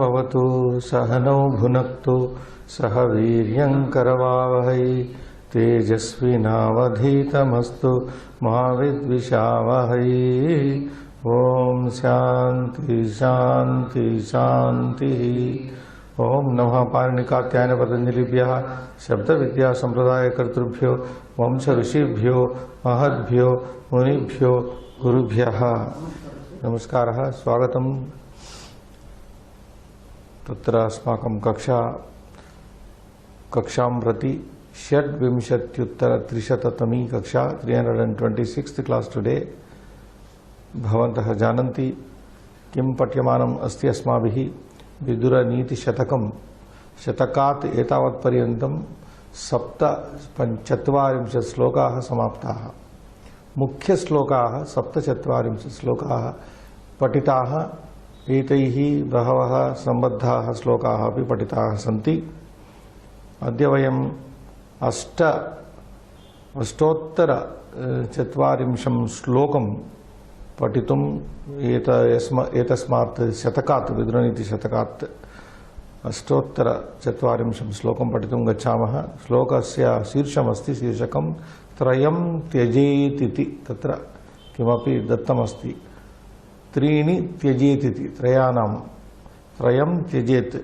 भवतु सहनौ भुनक्तु सह वीर्यं करवावहै तेजस्विनावधीतमस्तु मा विद्विषावहै। ओम शांति शांति शांति। ओम नमः पाणिनिकात्यायन पतंजलिभ्यः शब्द विद्या संप्रदाय कर्तृभ्यो वंश ऋषिभ्यो महद्भ्यो मुनिभ्यो गुरुभ्यः नमस्कारः। स्वागतम्। तत्र अस्माकं कक्षां प्रति षड्विंशत्युत्तरत्रिशततमी कक्षा 326th क्लास टुडे। भवन्तः जानन्ति किं पठ्यमानम् अस्ति अस्माभिः। विदुरनीतिशतकं शतकात् एतावत्पर्यन्तं 47 श्लोकाः समाप्ताः। मुख्यश्लोकाः 47 श्लोकाः पठिताः। एतैः बहवः सम्बद्धाः श्लोकाः अपि पठिताः सन्ति। अद्य वयम् अष्टोत्तर-40 श्लोकं पठितुम् एतस्मात् शतकात् विदुरनीतिशतकात् अष्टोत्तर-40 श्लोकं पठितुं गच्छामः। श्लोकस्य शीर्षमस्ति शीर्षकं त्रयं त्यजेतिति। तत्र किमपि दत्तमस्ति। त्रीणि त्यजेतिति, त्रयाणां त्रयं त्यजेत्।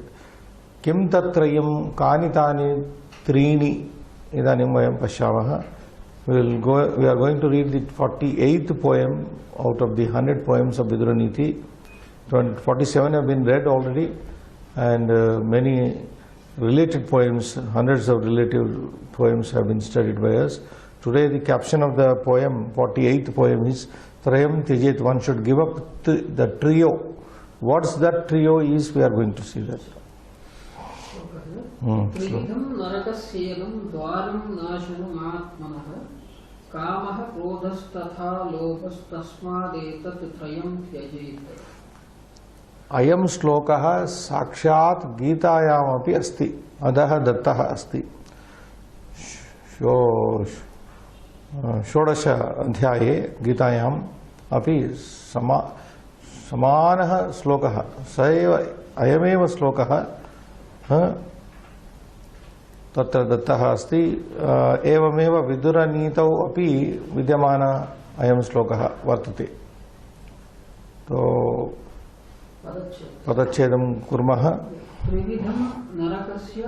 किं तत्त्रयं, कानि तानि त्रीणि, इदानीं वयं पश्यामः। We are going to read the 48th poem out of the 100 poems of Viduraniti. 47 have been read already, and many related poems, hundreds of related poems have been studied by us. Today the caption of the poem, 48th poem, is Trayam Tyajet. One should give up the trio. What's that trio is, we are going to see that. त्रिविधं नरकस्येदं द्वारं नाशनमात्मनः कामः क्रोधस्तथा लोभस्तस्मादेतत् त्रयं त्यजेत्। अयं श्लोकः साक्षात् गीतायामपि अस्ति, अधः दत्तः अस्ति। 16 अध्याये गीतायाम् अपि समानः श्लोकः, स एव अयमेव श्लोकः तत्र दत्तः अस्ति। एवमेव विदुरनीतौ अपि विद्यमान अयं श्लोकः वर्तते। तो पदच्छेदं कुर्मः। त्रिविधं नरकस्य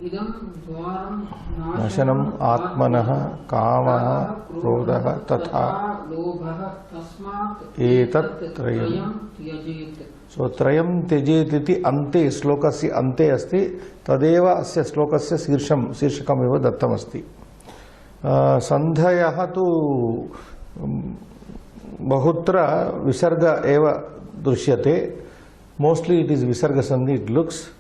इदं द्वारं नाशनम् आत्मनः कामः क्रोधः तथा लोभः तस्मात् एतत् त्रयं त्यजेत्। सो त्रयं त्यजेत् इति अन्ते, श्लोकस्य अन्ते अस्ति। तदेव अस्य श्लोकस्य शीर्षकमेव दत्तमस्ति। सन्धयः तु बहुत्र विसर्ग एव दृश्यते। मोस्टली इट इज विसर्ग संधि, इट लुक्स।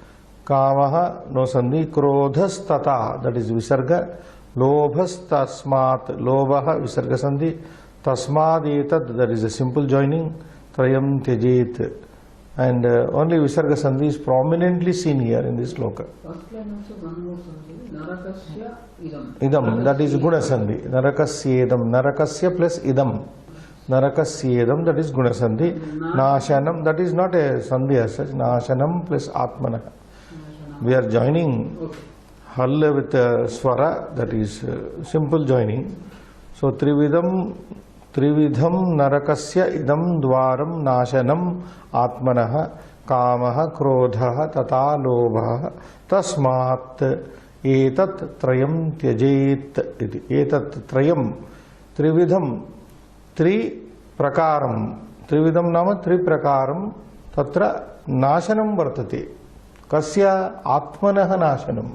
कामः नो संधि, क्रोधस्तथा दैट इज विसर्ग, लोभस्तस्मात् लोभः विसर्ग संधि, तस्मादेतत् that is a simple joining, त्रयं त्यजेत्, and only visarga sandhi is prominently seen here in this sloka. First line also one more sandhi, narakasya idam. Idam, that is guna sandhi. Narakasyedam, narakasya plus idam. Narakasyedam, that is guna sandhi. Nashanam, that is not a sandhi as such. Nashanam plus atmana. We are joining hal with swara, that is simple joining. So trividam नरकस्य इदं द्वारं नाशनम् आत्मनः कामः क्रोधः तथा लोभः तस्मात् एतत् त्रयं त्यजेत् इति। एतत् त्रयं त्रिविधं, त्रिप्रकारं, त्रिविधं नाम त्रिप्रकारं तत्र नाशनं वर्तते। कस्य? आत्मनः नाशनं।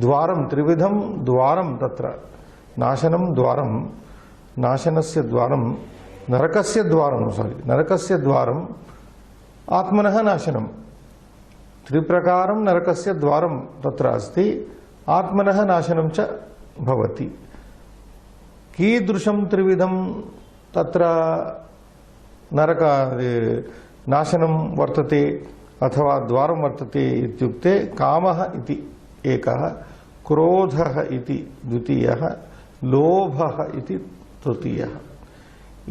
द्वारं, त्रिविधं द्वारं, तत्र नाशनं द्वारं, नाशनस्य द्वारं, नरकस्य द्वारं, नरकस्य द्वारं, आत्मनः नाशनं। त्रिप्रकारं नरकस्य द्वारं तत्र अस्ति, आत्मनः नाशनं च भवति। कीदृशं त्रिविधं तत्र नरक नाशनं वर्तते अथवा द्वारं वर्तते इत्युक्ते, कामः इति एकः, क्रोधः इति द्वितीयः, लोभः इति तृतीयः।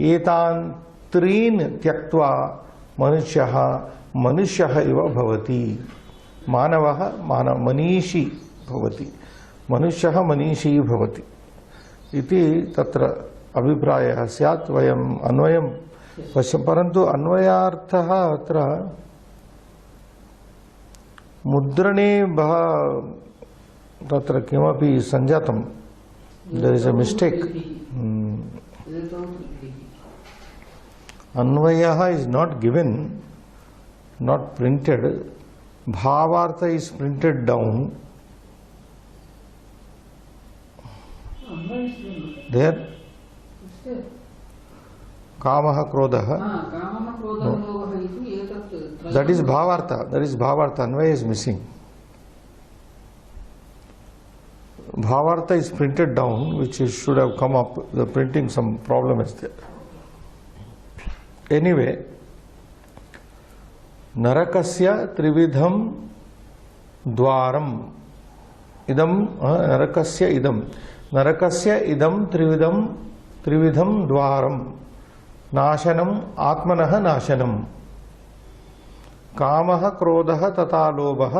एतान् त्रीन् त्यक्त्वा मनुष्यः मनुष्यः इव भवति, मानवः मनीषी भवति, मनुष्यः मनीषी भवति इति तत्र अभिप्रायः स्यात्। वयम् अन्वयं पश्यामः, परन्तु अन्वयार्थः अत्र मुद्रणे तत्र किमपि सञ्जातं, देयर इज अ मिस्टेक। अन्वयः is not given, not printed, भावार्थ इज प्रिंटेड डाउन देयर। कामः क्रोधः, that is bhavartha, that is bhavartha. Anvaya is missing. Bhavartha is printed down, which should have come up. The printing, some problem is there. Anyway, narakasya trividham dwaram idam, narakasya idam trividham dwaram नाशनम आत्मनः नाशनम, कामः क्रोधः तथा लोभः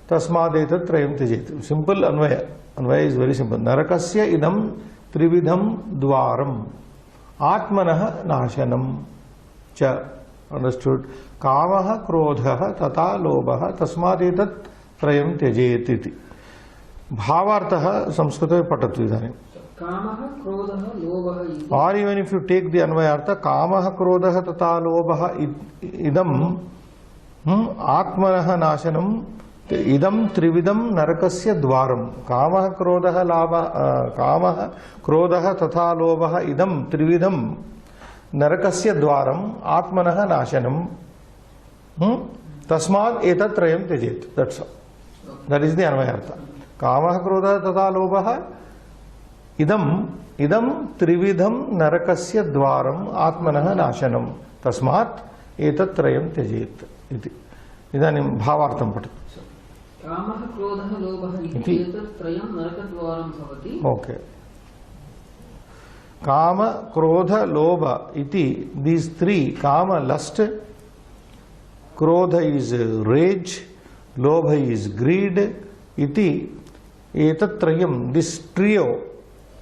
तस्मादेतत् त्रयं त्यजेत्। Simple Anvay, Anvay is very simple. नरकस्य इदं त्रिविधं द्वारम् आत्मनः नाशनम च, अंडरस्टूड। कामः क्रोधः तथा लोभः तस्मादेतत् त्रयं त्यजेत् इति। भावार्थः संस्कृते पठतु इदानीं। Or even if you take the Anvayartha, Kamaha Krodha Tata Lobha Idam Atmanaha Nashanam Idam Trividam Narakasya Dwaram. Kamaha Krodha Tata Lobha Idam Trividam Narakasya Dwaram Atmanaha Nashanam Tasmad Etat Trayam Tejet. That's all. That is the Anvayartha. Kamaha Krodha Tata Lobha idam trividham narakasya dwaram atmanah nashanam tasmat etat trayam tyajet iti. Idanim bhavartham patatu. Kamah krodhah lobhah iti etat trayam narakadwaram bhavati. Okay. Kama, krodha, lobha iti, these three, kama lust, krodha is rage, lobha is greed, iti etat trayam, this trio,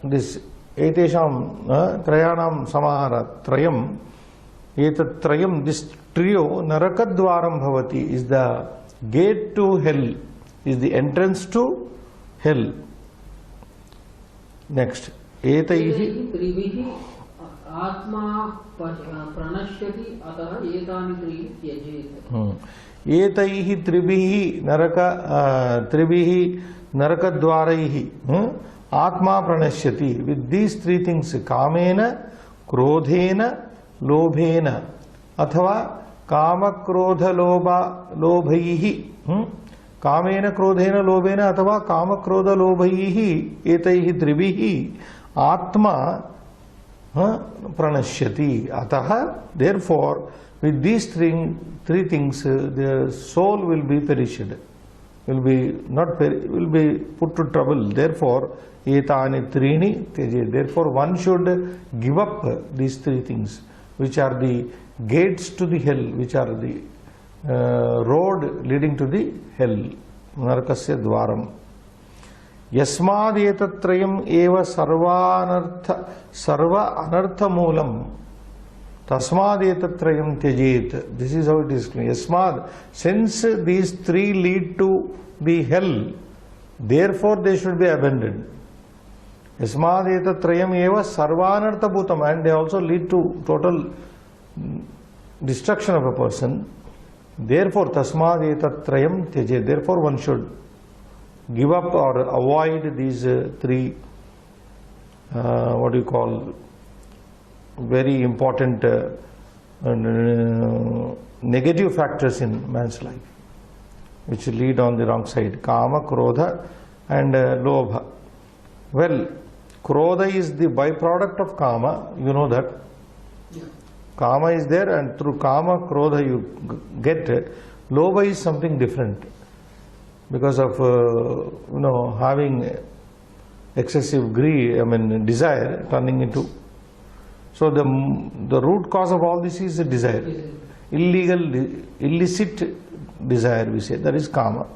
this etesham trayanam samahara trayam, etat trayam, this trio narakadwaram bhavati, is the gate to hell, is the entrance to hell. Next, etaihi trivihi atma pranashyati atah etani trivi tyajet. Etaihi trivihi naraka trivihi narakadwaraihi Atma pranashyati. With these three things, kamena, krodhena, lobhena, athava kama krodha lobhaihi. Kamena, krodhena, lobhena, athava kama krodha lobhaihi. Etaihi trivihi atma pranashyati. Ataha, therefore, with these three things, the soul will be perished. Will be put to trouble. Therefore, etani trini teje. Therefore, one should give up these three things, which are the gates to the hell, which are the road leading to the hell. Narakasya dwaram. Yasmad etatrayam eva sarva anartha moolam. Tasmad etatrayam tyajet. This is how it is clear. Yasmad, since these three lead to the hell, therefore they should be abandoned. Yasmad etatrayam eva sarvanartha bhutam, and they also lead to total destruction of a person. Therefore, tasmad etatrayam tyajet. Therefore, one should give up or avoid these three, what do you call, very important negative factors in man's life, which lead on the wrong side. Kama, krodha and lobha. Well, krodha is the byproduct of kama, you know that. Yeah. Kama is there, and through kama, krodha you get. Lobha is something different because of having excessive greed, desire turning into. So the root cause of all this is a desire. illicit desire, we say, that is kama.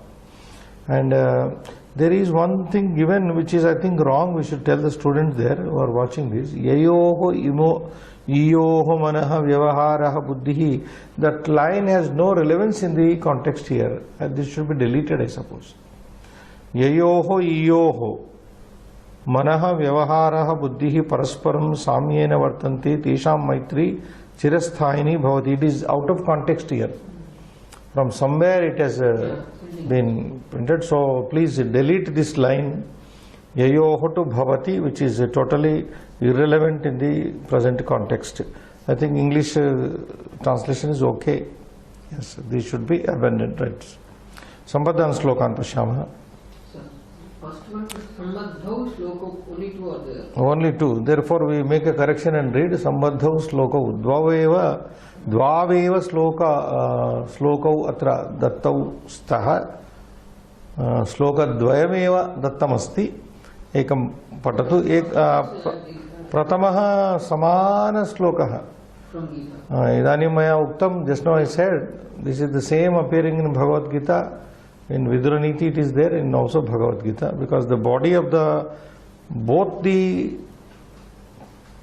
And there is one thing given which is, I think, wrong. We should tell the students there who are watching this. Yayoho iyoho manaha vyavaharaha buddhihi. That line has no relevance in the context here. This should be deleted, I suppose. Yayoho iyoho manaha vyavaharaha buddhihi parasparam samyena vartante tesham maitri chirasthayini bhavati. It is out of context here. From somewhere it has been printed, so please delete this line yayoho to bhavati, which is totally irrelevant in the present context. I think English translation is okay. Yes, this should be abandoned, right? Sambadhan slokan pashyamah. First one is Sambadhau Slokau, only two are there. Only two. Therefore, we make a correction and read Sambadhau Slokau. Dvaveva Slokau atra dattau staha. Sloka dvayameva dattamasti. Ekam patatu. Pratamaha samana slokaha. From Gita. Idanim maya uktam. Just now I said, this is the same appearing in Bhagavad Gita. In Viduraniti it is there, in also Bhagavad Gita, because the body of both the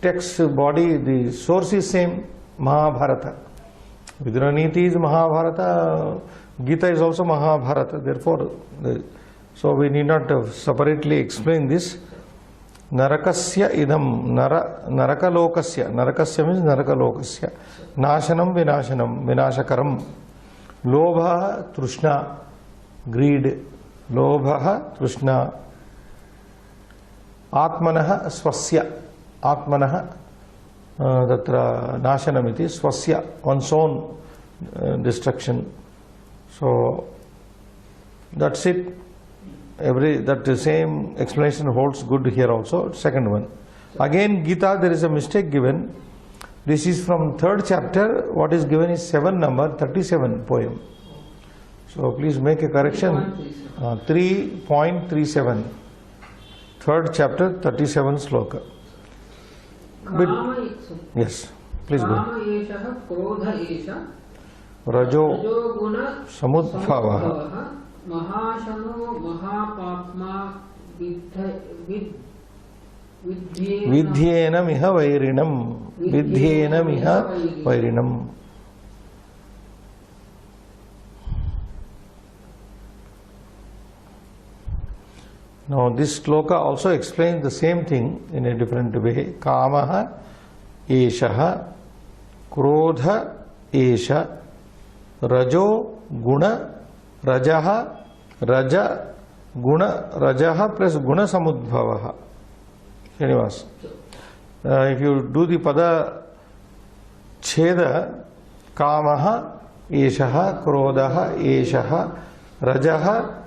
text body, the source is same, Mahabharata. Viduraniti is Mahabharata, Gita is also Mahabharata, therefore, so we need not separately explain this. Narakasya idam, narakalokasya, narakasya means narakalokasya, nashanam vinashanam, vinashakaram, lobha trushna, greed, lobha trishna, atmanah swasya, atmanah tatra nashanamiti, swasya, one's own destruction. So that's it. That same explanation holds good here also. Second one. Again Gita, there is a mistake given. This is from 3rd chapter. What is given is 7 number, 37 poem. So please make a correction. 3.37. 3rd chapter, 37 sloka. Yes, please go. Kama eshaha krodha esha Rajo guna samudbhavaha mahashano mahapapma vidhyena miha vairinam. Vidhyena miha vairinam. Now this sloka also explains the same thing in a different way. Kamaha eshaha krodha esha rajo guna rajaha raja guna rajaha plus guna samudbhavaha. Srinivas. If you do the pada cheda, kamaha eshaha krodha eshaha rajaha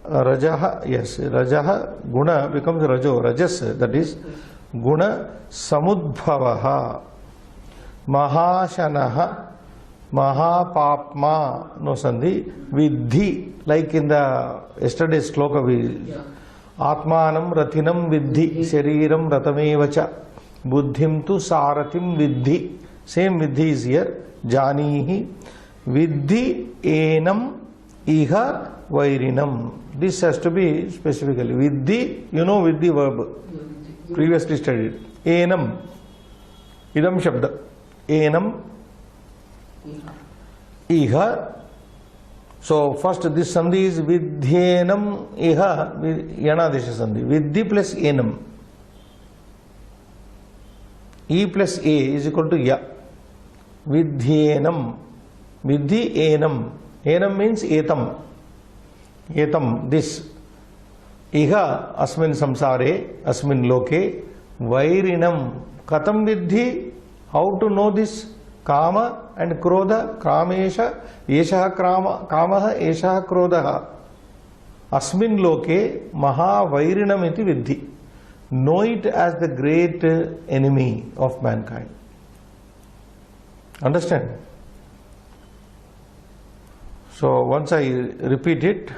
Rajaha, yes, Rajaha, Guna becomes Rajo, Rajas, that is Guna Samudbhavaha, Mahashanaha, Mahapapma, no Sandhi, Vidhi, like in the yesterday's sloka, Atmanam Rathinam Vidhi, Shariram Ratamevacha, Buddhim tu Sarathim Vidhi, same Vidhi is here, Janihi, Vidhi Enam Iha Vairinam. This has to be specifically. Vidhi, you know Vidhi verb, previously studied. Enam, idam shabda. Enam, iha. So first this sandhi is vidhyenam iha, yanadesha sandhi. Vidhi plus enam. E plus a is equal to ya. Vidhyenam. Vidhi enam. Enam means etam. Etam, this. Iha asmin samsare, asmin loke, vairinam. Katam vidhi, how to know this? Kama and krodha, kamesha, eshaha kamaha, eshaha krodha. Asmin loke, maha vairinam iti vidhi. Know it as the great enemy of mankind. Understand? So once I repeat it,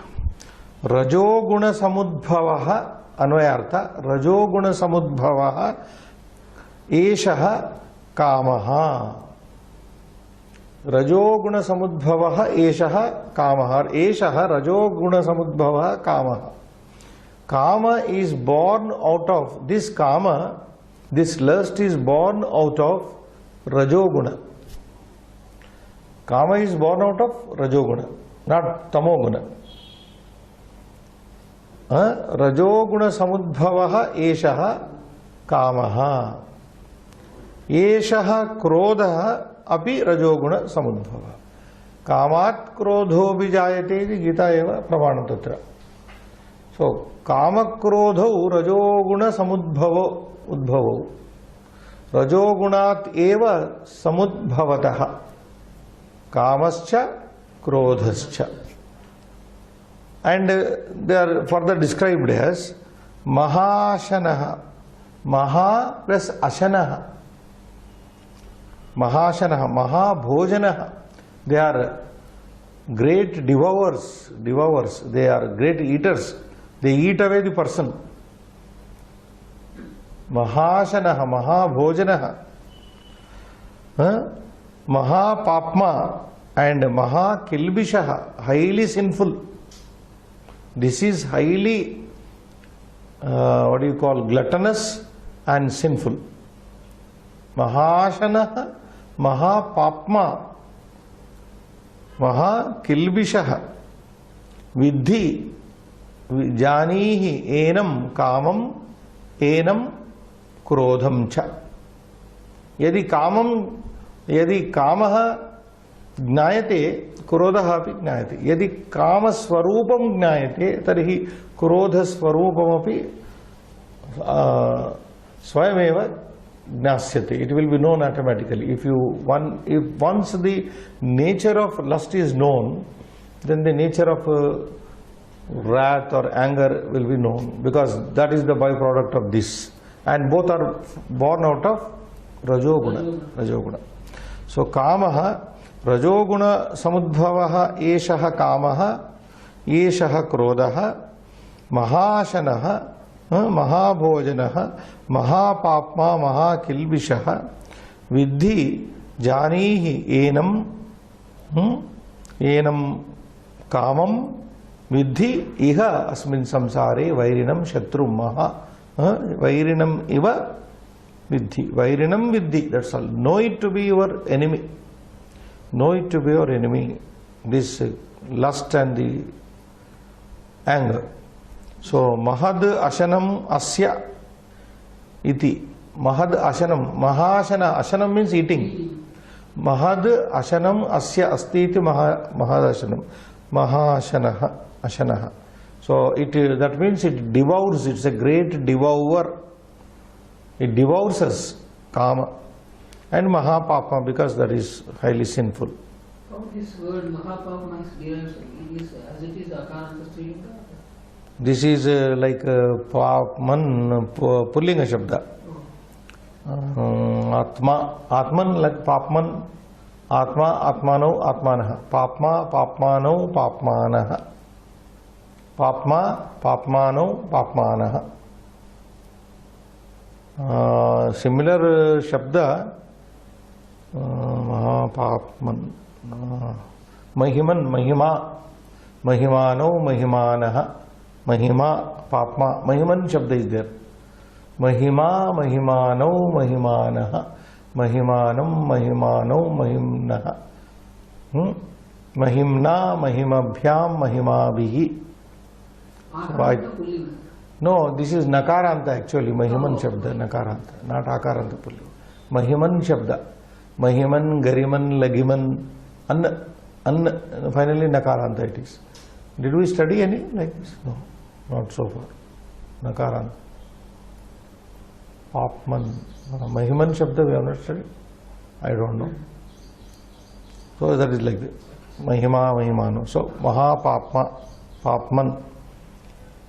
Rajoguna samudbhavaha anvayartha, Rajoguna samudbhavaha eshaha kamaha. रजोगुण समुद्भवः एषः कामः, एषः रजोगुण समुद्भवः कामः. Kama is born out of this kama, this lust is born out of rajoguna. Kama is born out of rajoguna, not tamoguna. Rajoguna samudbhavaha eshaha kamaha. Eshaha krodhaha api rajoguna samudbhavaha. Kamat krodho bijayate iti Gita eva pramana tatra. So, कामक्रोधौ रजोगुण समुद्भवो उद्भवौ रजोगुणात् एव समुद्भवतः कामश्च क्रोधश्च. And they are further described as mahashanaha, maha plus ashanaha, mahashanaha, mahabhojanaha. They are great devourers, they are great eaters. They eat away the person. Mahashanaha, mahabhojanaha, mahapapma and mahakilbishaha, highly sinful. This is highly, gluttonous and sinful. Mahashanaha, mahapapma, mahakilbishaha, vidhi जानीहि एनम कामम एनम क्रोधम च. यदि कामः ज्ञायते क्रोधः अपि ज्ञायते. यदि कामस्वरूपं ज्ञायते तर्हि क्रोधस्वरूपमपि स्वयमेव ज्ञास्यते. It will be known automatically. If once the nature of lust is known, then the nature of wrath or anger will be known, because that is the byproduct of this, and both are born out of rajoguna. So kamaha rajoguna samudbhavaha eshaha kamaha eshaha krodhaha mahashanaha mahabhojanaha mahapapma mahakilbishaha vidhi janihi enam kamam vidhi iha asmin samsare vairinam shatrum maha. Vairinam iva vidhi. Vairinam vidhi. That's all. Know it to be your enemy. Know it to be your enemy. This lust and the anger. So mahad ashanam asya iti. Mahad ashanam. Mahashana. Ashanam means eating. Mahad ashanam asya asti iti mahad ashanam. Mahashanaha. Ashanaha. So that means it devours, it's a great devourer. It devours us, kama. And mahapapa, because that is highly sinful. How this word mahapapa is derived as it is akaranta stringa? This is like papman, pullinga shabda. Atman like papman, atma, atmano, atmanaha. Papma, papmano, papmanaha. Papma, papmano, papmanaha. Similar shabda, papman, mahiman, mahima, mahimano, mahimanaha, mahima, papma, mahiman shabda is there. Mahima, mahimano, mahimanaha, mahimanam, mahimano, mahimnaha. Mahimna, mahimabhyam, mahimabhihi. No, this is nakaranta actually. Mahiman shabda, nakaranta, not akaranta pulli. Mahiman shabda. Mahiman, gariman, lagiman, finally nakaranta it is. Did we study any like this? No, not so far. Nakaranta. Papman. Mahiman shabda we have not studied. I don't know. So that is like this. Mahima, mahimano. So maha, papma, papman.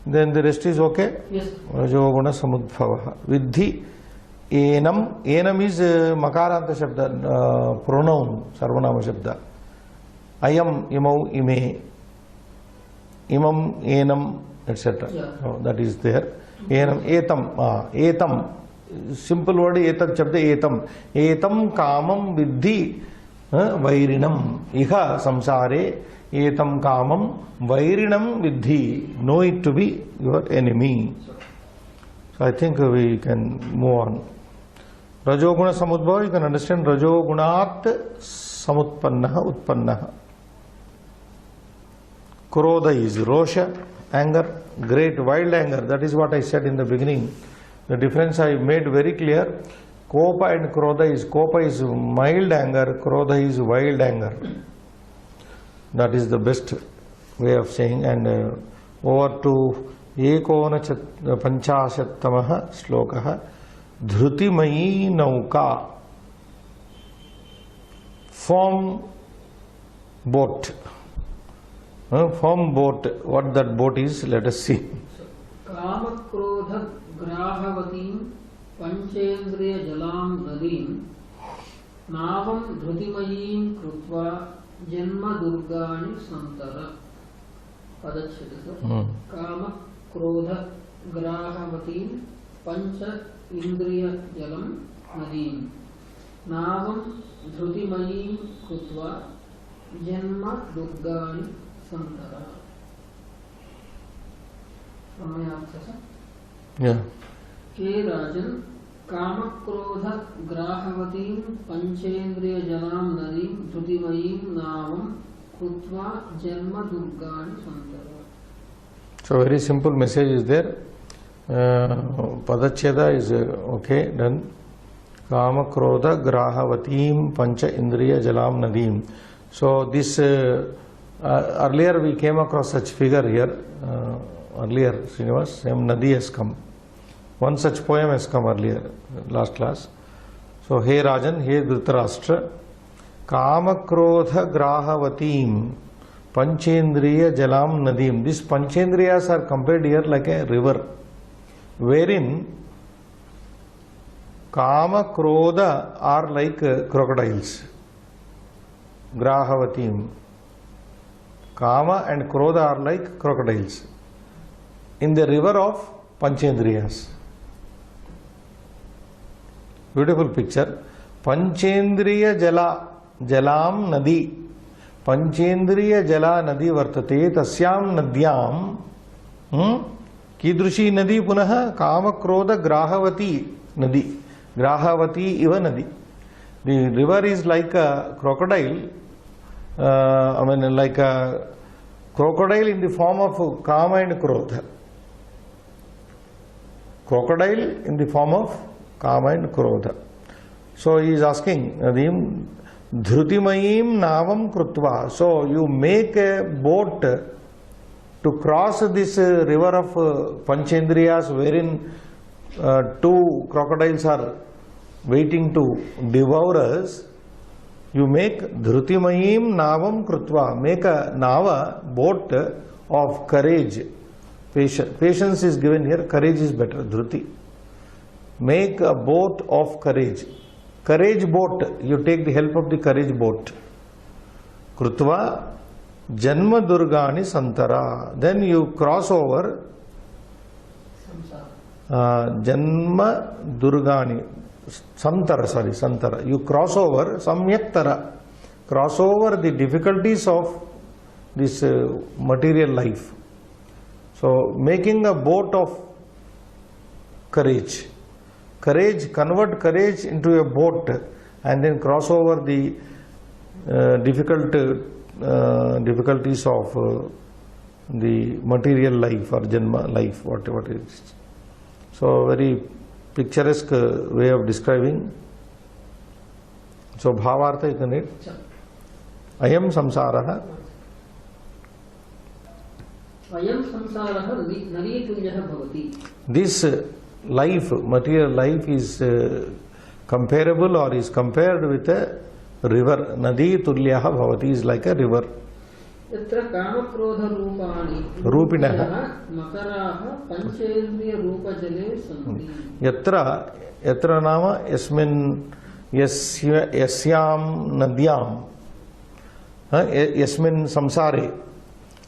Then the rest is okay? Yes. Rajoguna samudbhavaha. Vidhi enam. Enam is makaranta shabda, pronoun, sarvanama shabda. Ayam, imau, ime. Imam, enam, etc. Yeah. So that is there. Enam, etam. Etam. Simple word etam shabda etam. Etam kamam vidhi वैरिणम इह संसारे एतं कामं वैरिणम विद्धि, know it to be your enemy. So I think we can move on. Rajoguna samudbhava, you can understand rajogunat samutpannah utpannah. Krodha is rosha, anger, great wild anger. That is what I said in the beginning. The difference I made very clear. Kopa and Krodha is, Kopa is mild anger, Krodha is wild anger. That is the best way of saying. And over to एकोनपञ्चाशत्तमः श्लोकः. धृतिमयी नौका, firm boat. Firm boat. What that boat is, let us see. कामक्रोध ग्राहवतीं पंचेन्द्रिय जलां नदीं नावं धृतिमयीं कृत्वा जन्म दुर्गाणि संतर. पदच्छेदः. कामक्रोध ग्राहवतीं पंच इंद्रिय जलं नदीं नावं धृतिमयीं कृत्वा जन्म दुर्गाणि संतर. Yeah. हे राजन, कामक्रोध ग्राहवतीं पंचेन्द्रिय जलां नदीं धृतिमयीं नावं कृत्वा जन्म दुर्गाणि संतर. So very simple message is there. Padacheda is okay, done. Kama Krodha Grahavatim Pancha Indriya Jalam Nadim. So this earlier we came across such figure here. Earlier, Srinivas, same Nadi has come. One such poem has come earlier, last class. So, Hey Rajan, Hey Dhritarashtra, Kama Krodha Grahavatim Panchendriya Jalam Nadim. These Panchendriyas are compared here like a river, wherein Kama Krodha are like crocodiles. Grahavatim. Kama and Krodha are like crocodiles in the river of Panchendriyas. Beautiful picture. Panchendriya Jalam Nadi. Panchendriya Jala Nadi Vartate Tasyam Nadyam Kidrushi Nadi Punaha Kama Krodha Grahavati Nadi. Grahavati Iva Nadi. The river is like a crocodile. Like a crocodile in the form of Kama and Krodha. Crocodile in the form of Kama and Krodha. So he is asking, Dhrutimayim Navam Krutva. So you make a boat to cross this river of Panchendriyas, wherein two crocodiles are waiting to devour us. You make Dhrutimayim Navam Krutva. Make a Nava, boat of courage. Patience is given here, courage is better, Dhruti. Make a boat of courage. Courage boat, you take the help of the courage boat. Krutva Janma Durgani Santara. Then you cross over Janma Durgani Santara, Santara. You cross over Samyaktara. Cross over the difficulties of this material life. So, making a boat of courage. Courage, convert courage into a boat and then cross over the difficulties of the material life or Janma life, whatever it is. So, very picturesque way of describing. So, Bhavartha you can read. Ayam samsaraha. Ayam samsaraha naditulyah bhavati. This life, material life is comparable or is compared with a river. Nadi tulyah bhavati is like a river. Yatra kama krodha rupani Rupinah makaraha panchendriya rupa jale santi. Yatra nama yasmin yasyam nadyam yasmin samsare.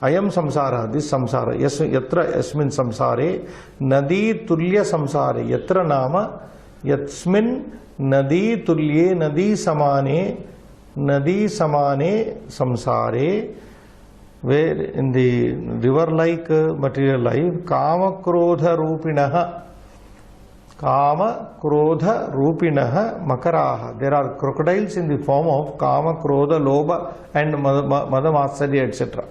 Ayam samsara, this samsara. Yatra yasmin samsare nadi tulya samsare. Yatra nama yasmin nadi tulye nadi samane nadi samane samsare, where in the river like material life, kama krodha rupinaha makaraha. There are crocodiles in the form of kama krodha lobha and mada matsarya etc.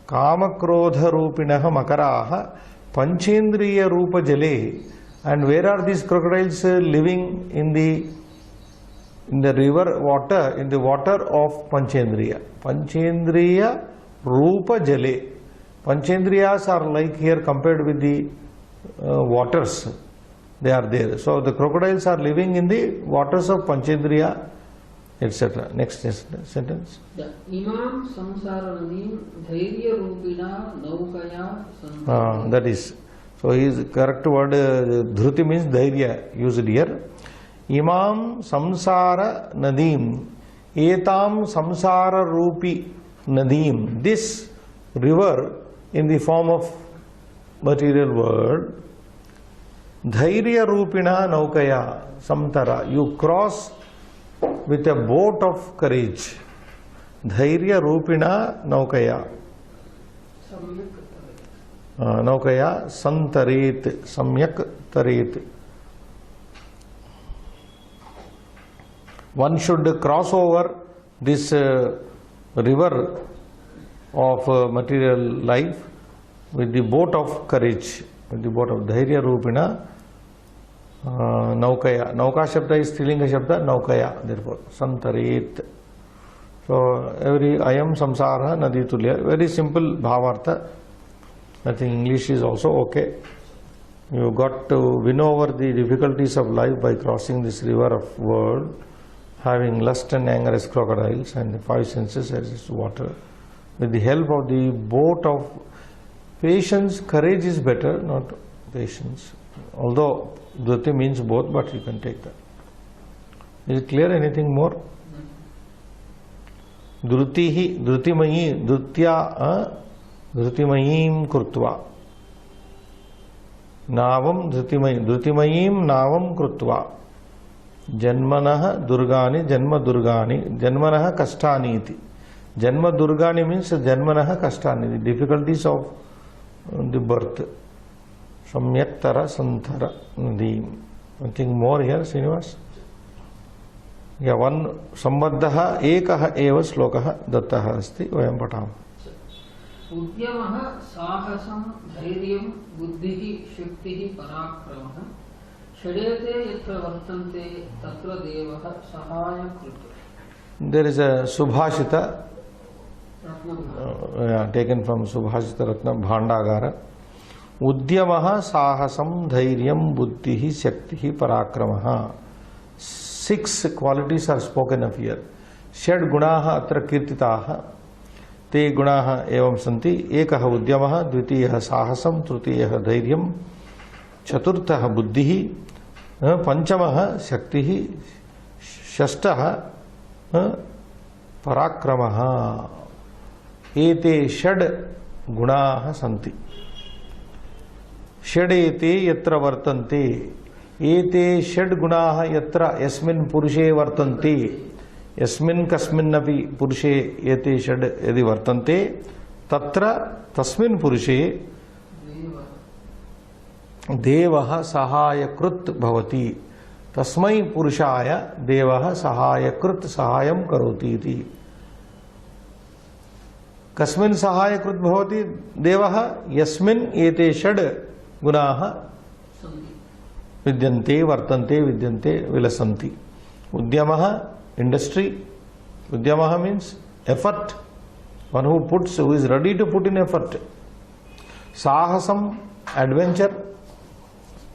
Kama krodha rupinaha makaraha panchendriya rupa jale. And where are these crocodiles living? In the river water, in the water of panchendriya. Panchendriya rupa jale. Panchendriyas are like here compared with the waters. They are there. So the crocodiles are living in the waters of panchendriya, etc. Next sentence. Imam samsara nadim dhairya rupina naukaya santati. That is. So his correct word dhruti means dhairya used here. Imam samsara nadim, etam samsara rupi nadim. This river in the form of material world, dhairya rupina naukaya samtara. You cross with a boat of courage. Dhairya rupina naukaya. Naukaya santaret, samyak taret. One should cross over this river of material life with the boat of courage, with the boat of dhairya rupina naukaya. Nauka shabda is Strilinga shabda, naukaya, therefore santaret. So every ayam samsara nadi tulya, very simple bhavartha. I think English is also okay. You got to win over the difficulties of life by crossing this river of world, having lust and anger as crocodiles and the five senses as water. With the help of the boat of patience, courage is better, not patience. Although dhruti means both, but you can take that. Is it clear? Anything more? Dhrutihi, dhrutimayi, dhrutya, dhrutimayim krutva. Navam dhutimayim navam krutva. Janmanah durgani, janma durgani, janmanah kastani iti. Janma durgani means janmanah kastani, the difficulties of the birth. Samyaktara santara nadim. Nothing more here, Srinivas? Yeah, one sambandhaha ekaha eva slokaha dattaha asti, vayam patam. Udyamaha sahasam dhairyam buddhihi shaktihi parakramah shadete yatra vartante tatra devaha sahaya krita. There is a Subhashita taken from Subhashita Ratna Bhandagara. Udyamaha sahasam dhairyam buddhihi shaktihi parakramah. 6 qualities are spoken of here. Shad gunaha atra kirtitaha. ते गुणाः एवं सन्ति. एकः उद्यमः, द्वितीयः साहसं, तृतीयः धैर्यं, चतुर्थः बुद्धिः, पंचमः शक्तिः, षष्ठः पराक्रमः. एते षड् गुणाः सन्ति. षडेते यत्र वर्तन्ते. एते षड् गुणाः यत्र यस्मिन् पुरुषे वर्तन्ते. यस्मिन् कस्मिन्नपि पुरुषे एते षड् यदि वर्तन्ते तत्र तस्मिन् पुरुषे देवः सहायकृत् भवति. तस्मै पुरुषाय देवः सहायकृत् सहायं करोति इति. कस्मिन् सहायकृत् भवति देवः? यस्मिन् एते षड् गुणाः विद्यन्ते, वर्तन्ते, विद्यन्ते, विलसन्ति. उद्यमः industry. Udyamaha means effort. One who is ready to put in effort. Sahasam, adventure.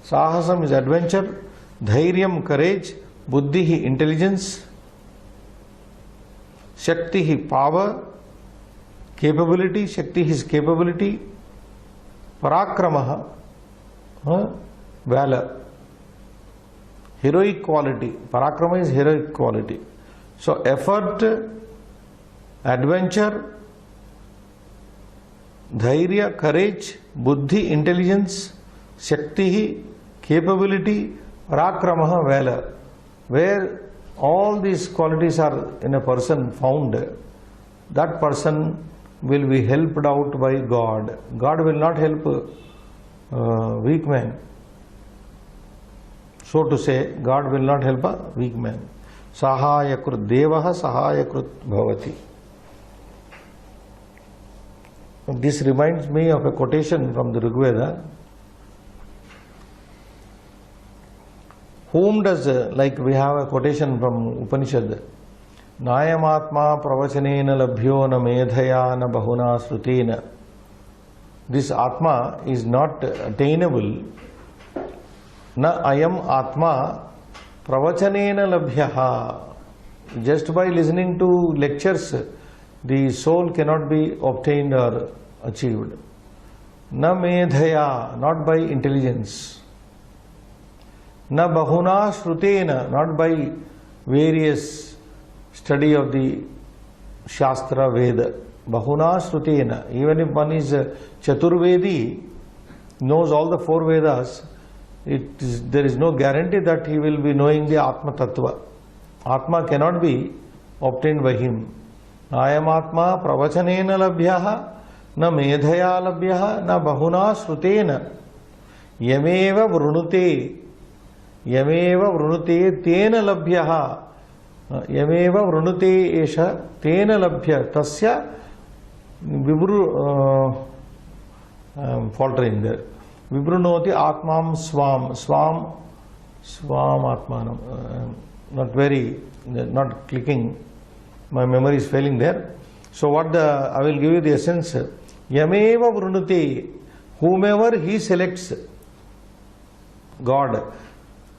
Sahasam is adventure. Dhairyam, courage. Buddhihi, intelligence. Shaktihi, power. Capability. Shakti is capability. Parakramaha, valor. Heroic quality. Parakrama is heroic quality. So effort, adventure, dhairya, courage, buddhi, intelligence, shakti, capability, parakramaha, valor. Where all these qualities are in a person found, that person will be helped out by God. God will not help weak man. So to say, God will not help a weak man. Sahayakrut devaha sahayakrut bhavati. This reminds me of a quotation from the Rigveda. Whom does, like we have a quotation from Upanishad, Nayamatma pravachanena labhyo na medhaya na bahuna srutena. This Atma is not attainable. Na ayam Atma pravachanena labhyaha. Just by listening to lectures, the soul cannot be obtained or achieved. Na medhaya, not by intelligence. Na bahuna shrutena, not by various study of the Shastra Veda. Bahuna shrutena, even if one is Chaturvedi, knows all the 4 Vedas, there is no guarantee that he will be knowing the Atma Tattva. Atma cannot be obtained by him. Ayam Atma pravachanena labhyaha, na medhaya labhyaha, na bahuna shrutena. Yameva vrunute. Yameva vrunute tena labhyaha. Yameva vrunute esha tena labhya. Tasya vibru, faltering there. Vibrunoti atmam swam. Swam atmanam. Not clicking. My memory is failing there. So I will give you the essence. Yameva vrunute. Whomever he selects, God,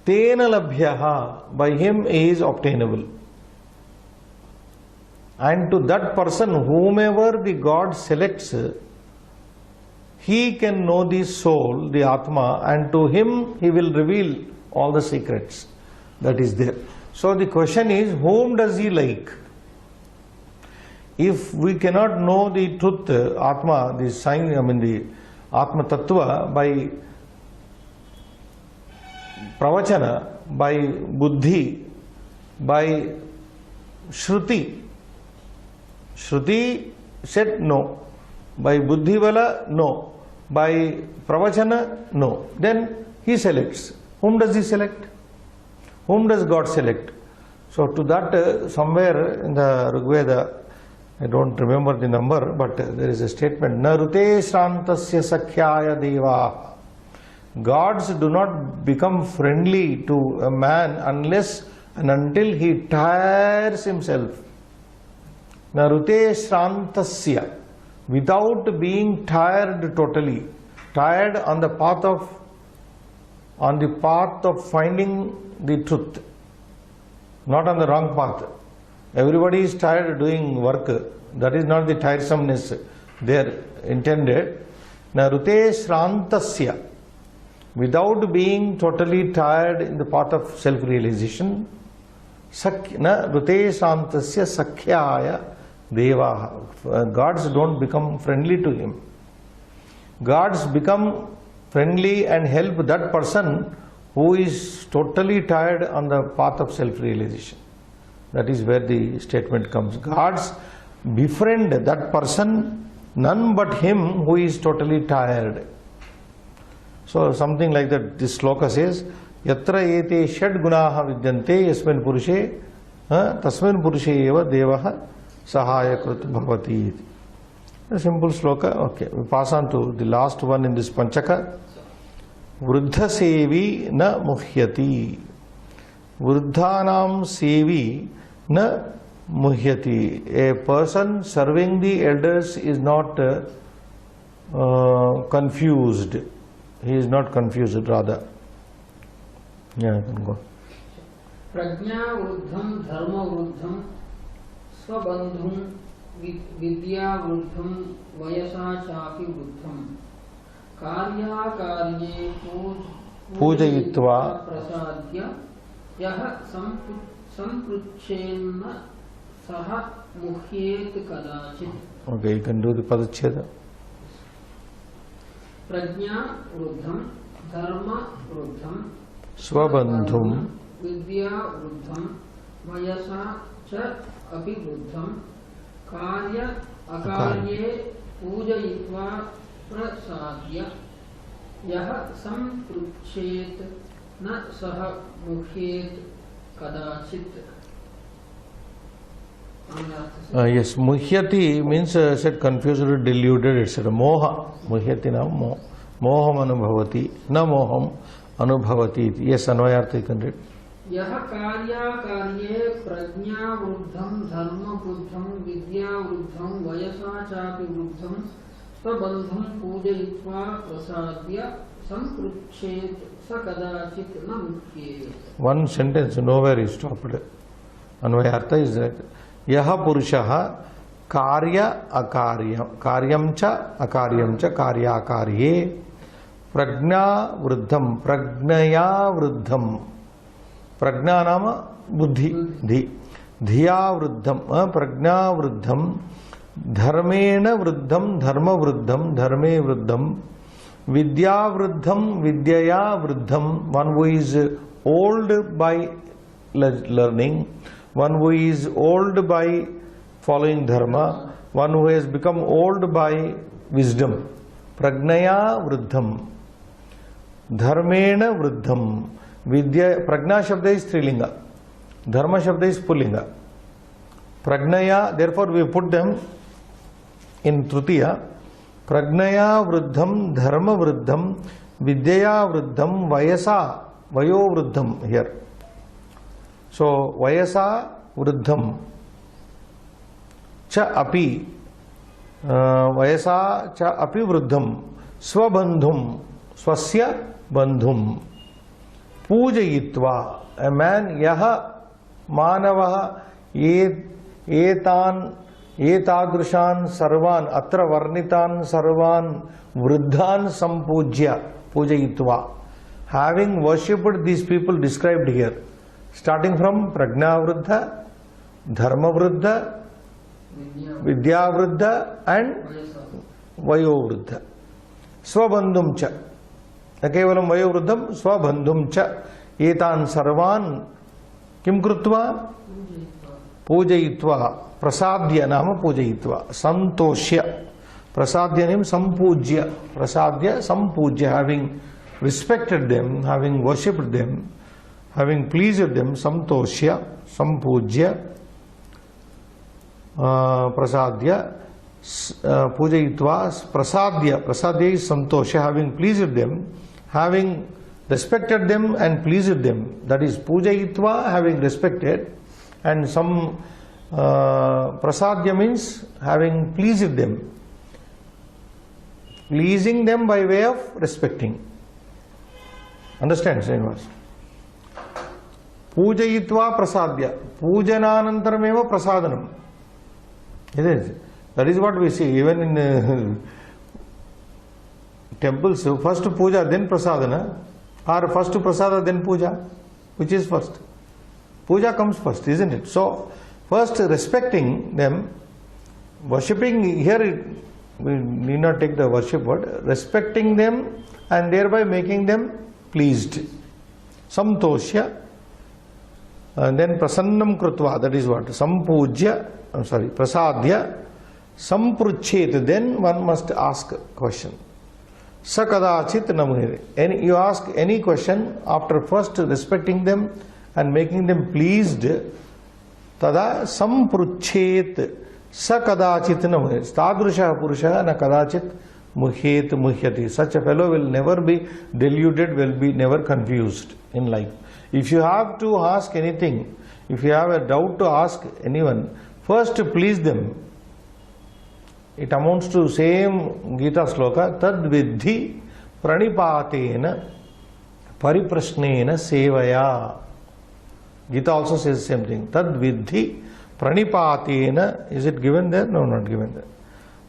tena labhyaha, by him is obtainable. And to that person, whomever the God selects, he can know the soul, the Atma, and to him he will reveal all the secrets that is there. So the question is, whom does he like? If we cannot know the truth, Atma, the sign, the Atma Tattva by pravachana, by buddhi, by shruti. Shruti said no. By buddhi wala, no. By pravachana, no. Then he selects. Whom does he select? Whom does God select? So to that, somewhere in the Rigveda, I don't remember the number, but there is a statement, Na rute shrantasya sakhyaya deva. Gods do not become friendly to a man unless and until he tires himself. Na rute shrantasya, without being tired totally, tired on the path of finding the truth, not on the wrong path. Everybody is tired doing work. That is not the tiresomeness there intended. Na rute shrantasya, without being totally tired in the path of self-realization. Na rute shrantasya sakhyaya deva. Gods don't become friendly to him. Gods become friendly and help that person who is totally tired on the path of self-realization. That is where the statement comes. Gods befriend that person, none but him who is totally tired. So something like that, this sloka says, Yatra ete shad gunaha vidyante yasmin purushe tasmin purushe eva devaha sahayakrut bhavati. A simple sloka. Okay, we pass on to the last one in this Panchaka. Vruddha sevi na muhyati. Vruddhanam sevi na muhyati. A person serving the elders is not confused. He is not confused, rather. Yeah, you can go. Prajna vruddham dharma vruddham swabandhum vidya vruddham vayasa chapi vruddham karya karye pujayitva prasadya yaha sampruchenna saha muhyet kadachit. Okay, you can do the padacheda. Prajna vruddham dharma vruddham swabandhum vidya vruddham वयसा च अपि वृद्धं कार्य अकार्ये पूजयित्वा प्रसाद्य यः संपृच्छेत् न सः मुह्येत् कदाचित्. Yes, muhyati means said confused, deluded, etc. Moha, muhyati now moham anubhavati, na moham anubhavati. Yes, Anvayartha you can read. यः कार्याकार्ये प्रज्ञावृद्धं धर्मवृद्धं विद्यावृद्धं वयसा चापि वृद्धं स्वबन्धं पूजयित्वा प्रसाद्य संपृच्छेत् स कदाचित् न मुह्येत्. One sentence, nowhere is stopped. Anvayartha is that यह पुरुषः कार्य अकार्य कार्यं च अकार्यं च कार्याकार्ये प्रज्ञा वृद्धं प्रज्ञया वृद्धं प्रज्ञा नाम बुद्धि धिया वृद्धं प्रज्ञा वृद्धं धर्मेण वृद्धं धर्म वृद्धं धर्मे वृद्धं विद्या वृद्धं विद्यया वृद्धं. One who is old by learning, one who is old by following dharma, one who has become old by wisdom. Pragnaya vruddham, dharmena vruddham. Vidya, prajna shabda is strilinga, dharma shabda is pullinga. Pragnaya, therefore we put them in tritiya. Pragnaya vruddham, dharma vruddham, vidyaya vruddham, vayasa, vayo vruddham here. So, vayasa vruddham cha api vayasa cha api vruddham swabandhum swasya bandhum पूजयित्वा. A man यह मानवः एतान् एतादृशान् सर्वान् अत्र वर्णितान् सर्वान् वृद्धान् संपूज्य पूजयित्वा. Having worshipped these people described here, starting from Prajna Vruddha, Dharma Vruddha, Vidya Vruddha and Vayo Vruddha. Swabandhum cha. न केवलं वयोवृद्धं स्वबन्धुं च एतान् सर्वान् किं कृत्वा पूजयित्वा प्रसाद्य नाम पूजयित्वा संतोष्य प्रसाद्य नाम संपूज्य प्रसाद्य संपूज्य having respected them, having worshipped them, having pleased them, संतोष्य संपूज्य प्रसाद्य पूजयित्वा प्रसाद्य प्रसाद्य is संतोष्य having pleased them, having respected them and pleased them, that is pujayitva, having respected, and some prasadya means having pleased them, pleasing them by way of respecting. Understand, Srinivas? Pujayitva prasadya, pujananantarameva prasadanam. It is. That is what we see even in temples. First puja, then prasadana, or first prasada, then puja. Which is first? Puja comes first, isn't it? So, first respecting them, worshipping, here we need not take the worship word, respecting them and thereby making them pleased. Samtoshya, and then prasannam krutva, that is what? Sampujya, prasadya, sampruchet, then one must ask a question. Sakadachit namuhire. You ask any question after first respecting them and making them pleased, tada sampruchet sakadachit namuhire. Tadrusha purusha na kadachit muhyet muhyati. Such a fellow will never be deluded, will be never confused in life. If you have to ask anything, if you have a doubt to ask anyone, first to please them. It amounts to same Gita sloka, tad vidhi pranipatena pariprashnena sevaya. Gita also says the same thing. Tad vidhi pranipatena, is it given there? No, not given there.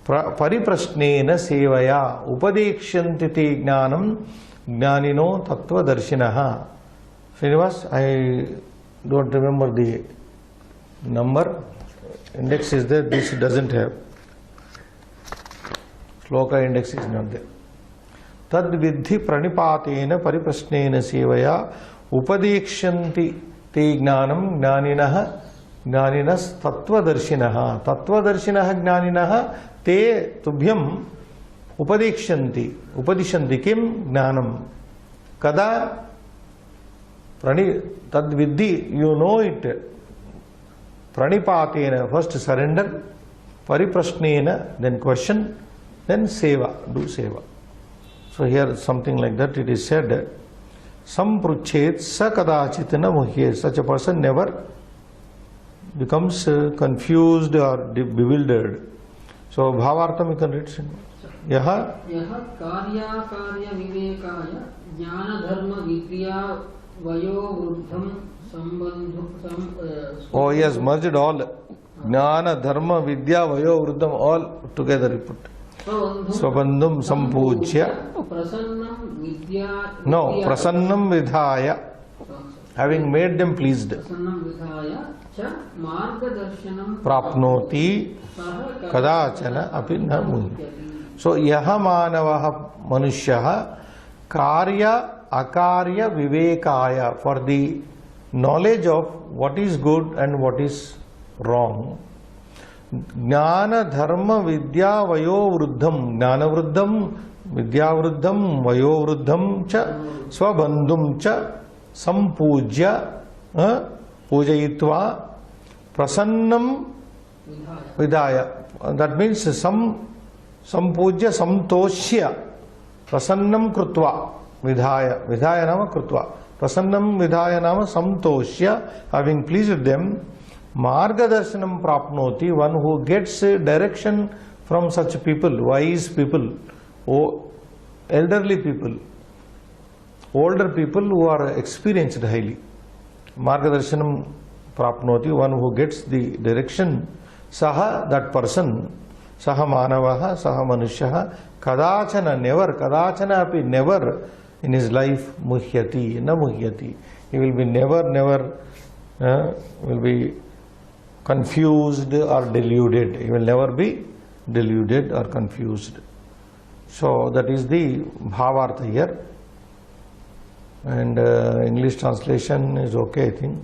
Pariprashnena sevaya upadekshanti te jnanam jnanino tattva darshinaha. Srinivas, I don't remember the number. Index is there, this doesn't have. Sloka index is not there. Tad vidhi pranipatena pariprashnena sevaya upadekshanti ते ज्ञानं ज्ञानिनः ज्ञानिनस्तत्त्वदर्शिनः तत्त्वदर्शिनः ज्ञानिनः ते तुभ्यम् उपदिशन्ति किं ज्ञानं कदा तद्विद्धि यू नो इट प्रणिपातेन फर्स्ट सरेंडर परिप्रश्नेन देन क्वेश्चन देन सेवा डू सेवा so here something like that it is said संपृच्छेत स कदाचित न मुह्येत such a person never becomes confused or bewildered. So bhavartham you can read. Yaha कार्याकार्य विवेकाय ज्ञान धर्म विद्या वयो वृद्धम संबंध oh yes, merged all jnana dharma vidya vayo vruddham all together he put. Swabandhum sampujya prasannam vidya no prasannam vidhaya having made them pleased prasannam vidhaya cha margadarshanam prapnoti kadachana api na muhyati. So yaha manavah manushyaha karya akarya vivekaya for the knowledge of what is good and what is wrong. Jnana dharma vidya vayo vruddham jnana vruddham vidya vruddham vayo vruddham cha swabandhum cha sampujya pujayitva prasannam vidaya. That means sampujya samtoshya prasannam krutva vidhaya vidhaya nama krutva prasannam vidhaya nama samtoshya having pleased them margadarshanam prapnoti one who gets direction from such people wise people elderly people older people who are experienced highly margadarshanam prapnoti one who gets the direction saha that person saha manavaha saha manushyaha kadachana never kadachana api never in his life muhyati na muhyati he will be never will be confused or deluded. He will never be deluded or confused. So that is the bhavartha here, and English translation is okay, I think.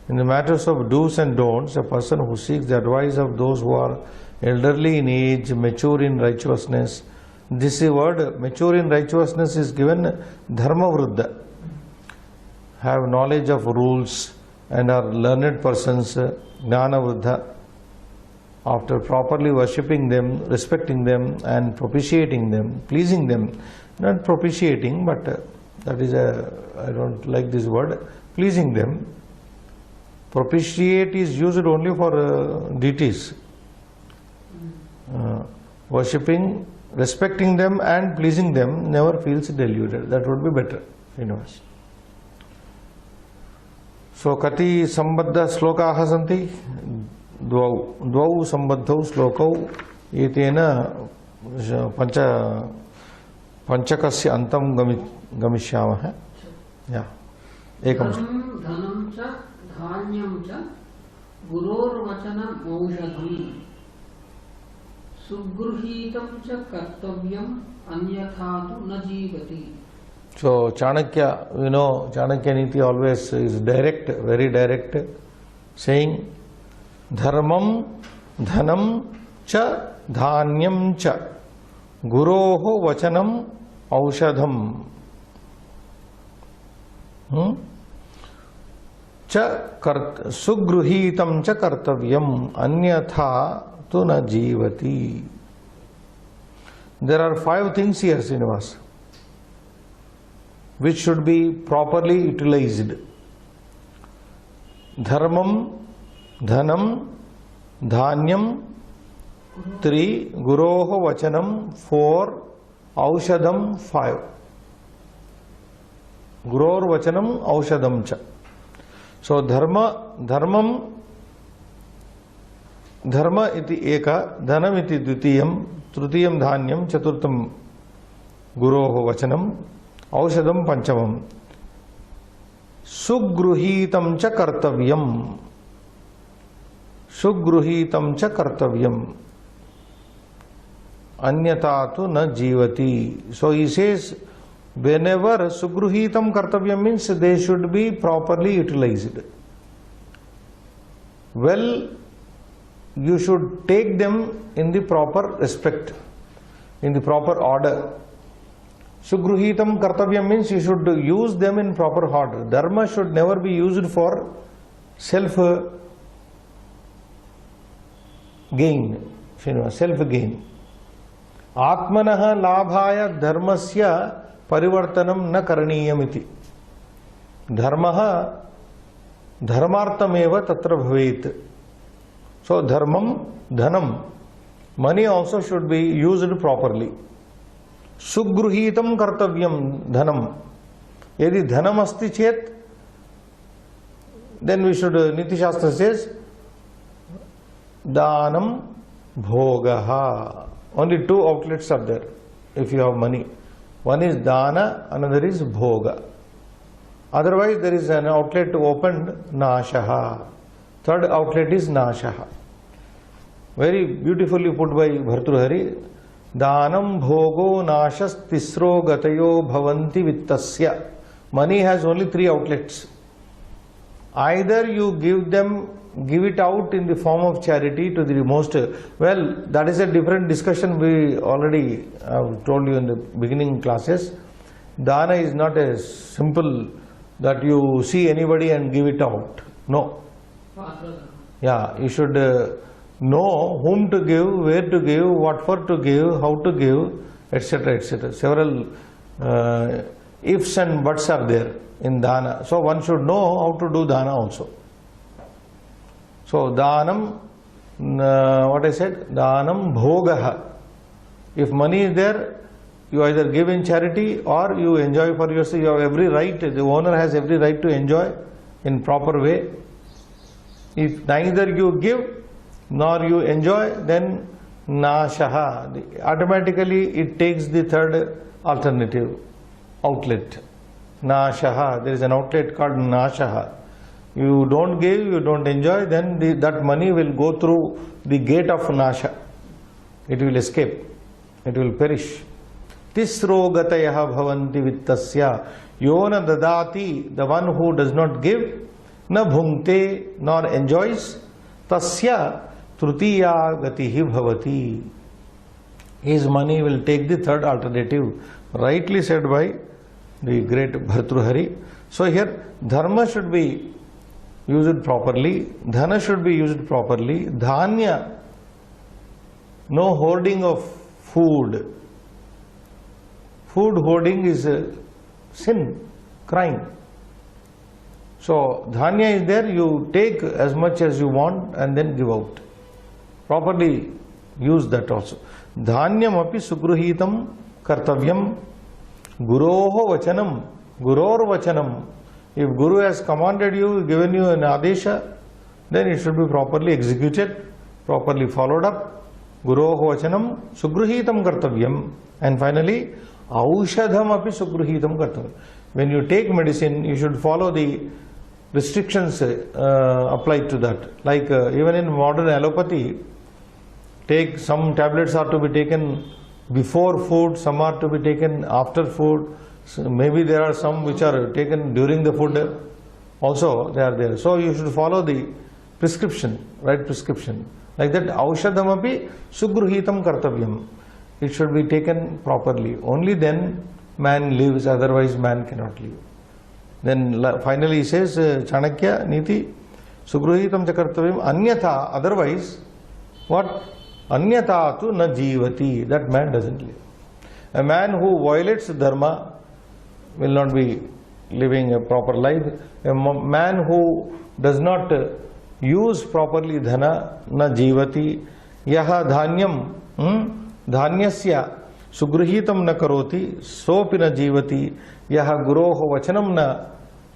In the matters of do's and don'ts, a person who seeks the advice of those who are elderly in age, mature in righteousness. This word mature in righteousness is given dharma vruddha, have knowledge of rules and are learned persons, jnana vruddha, after properly worshipping them, respecting them and propitiating them, pleasing them. Not propitiating, but that is I don't like this word, pleasing them. Propitiate is used only for deities. Worshipping, respecting them and pleasing them never feels deluded. That would be better. So kati sambadha slokaah santi dvau sambadhau slokau etena panchakasya antam gamishyamah. Yeah. Ekam. dhanam cha dhanyam cha gurorvachanam aushadham sugruhitam cha kartavyam anyathatu na jivati. So Chanakya, Chanakya Niti always is direct, very direct, saying dharmam dhanam cha dhanyam cha guroho vachanam aushadham sugruhitam cha kartavyam anyatha tu na jivati. There are 5 things here, Srinivas, which should be properly utilized. Dharmam, dhanam, dhanyam, 3, guroho vachanam, 4, aushadam, 5. Guror vachanam, aushadam cha. So dharma iti eka, dhanam iti dvitiyam, trutiyam dhanyam, chaturtam guroho vachanam, aushadam panchamam. Sugruhitam cha kartavyam. Sugruhitam cha kartavyam. Anyatatu na jivati. So he says, whenever sugruhitam kartavyam means they should be properly utilized. Well, you should take them in the proper respect, in the proper order. Sugruhitam kartavyam means you should use them in proper order. Dharma should never be used for self gain, self gain. Atmanah labhaya dharmasya parivartanam na karaniyamiti. Dharmaha dharmartameva tatra bhavet. So dharmam, dhanam, money also should be used properly. Sugruhitam kartavyam dhanam. Yadi dhanam asti chet, then we should, Niti Shastra says, Danam bhogaha. Only two outlets are there if you have money. One is dana, another is bhoga. Otherwise there is an outlet opened, nashaha. Third outlet is nashaha. Very beautifully put by Bhartruhari. Danam bhogo nashas tisro gatayo bhavanti vittasya. Money has only three outlets. Either you give it out in the form of charity to the most. Well, that is a different discussion. We already have told you in the beginning classes. Dana is not a simple that you see anybody and give it out. No. Yeah, you should know whom to give, where to give, what for to give, how to give, etc. etc. Several ifs and buts are there in dana. So one should know how to do dana also. So dhanam, what I said, dhanam bhogaha. If money is there, you either give in charity or you enjoy for yourself. You have every right, the owner has every right to enjoy in proper way. If neither you give nor you enjoy, then nashaha. Automatically it takes the third alternative, outlet. Nashaha. There is an outlet called nashaha. You don't give, you don't enjoy, then that money will go through the gate of nasha. It will escape. It will perish. Tisro gatayaha bhavanti vittasya. Yona dadati, the one who does not give, na bhungte, nor enjoys, tasya trutiya gatihi bhavati. His money will take the third alternative. Rightly said by the great Bhartruhari. So here, dharma should be used properly, dhana should be used properly, dhanya, no hoarding of food. Food hoarding is a sin, crime. So dhanya is there, you take as much as you want and then give out. Properly use that also. Dhanyam api sugruhitam kartavyam guroho vachanam, guror vachanam. If Guru has commanded you, given you an adesha, then it should be properly executed, properly followed up. Guroho vachanam sugruhitam kartavyam. And finally, aushadham api sugruhitam kartavyam. When you take medicine, you should follow the restrictions applied to that. Like even in modern allopathy, some tablets are to be taken before food, some are to be taken after food. So maybe there are some which are taken during the food also, they are there. So you should follow the prescription, right prescription. Like that, aushadham api sugruhitam kartavyam. It should be taken properly. Only then man lives, otherwise man cannot live. Then finally he says, Chanakya Niti, sugruhitam cha kartavyam anyatha, otherwise, what? Anyatha tu na jivati, that man doesn't live. A man who violates dharma will not be living a proper life. A man who does not use properly dhana, na jivati, yaha dhanyam, dhanyasya sugruhitam na karoti, sopi na jivati, yaha guroho vachanam na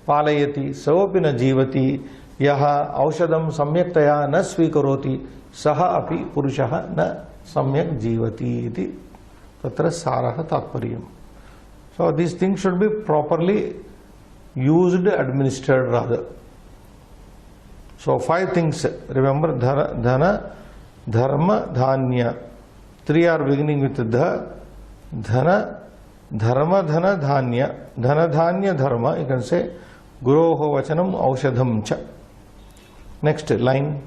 palayati, sopi na jivati, yaha aushadam samyaktaya na svikaroti, saha api purushaha na samyak jivati iti tatra saraha tatparyam. So these things should be properly used, administered rather. So 5 things, remember, dhana, dharma, dhanya. 3 are beginning with dha, dhana, dharma dhana dhanya, dhana dhanya dharma, you can say guroho vachanam aushadham cha. Next line.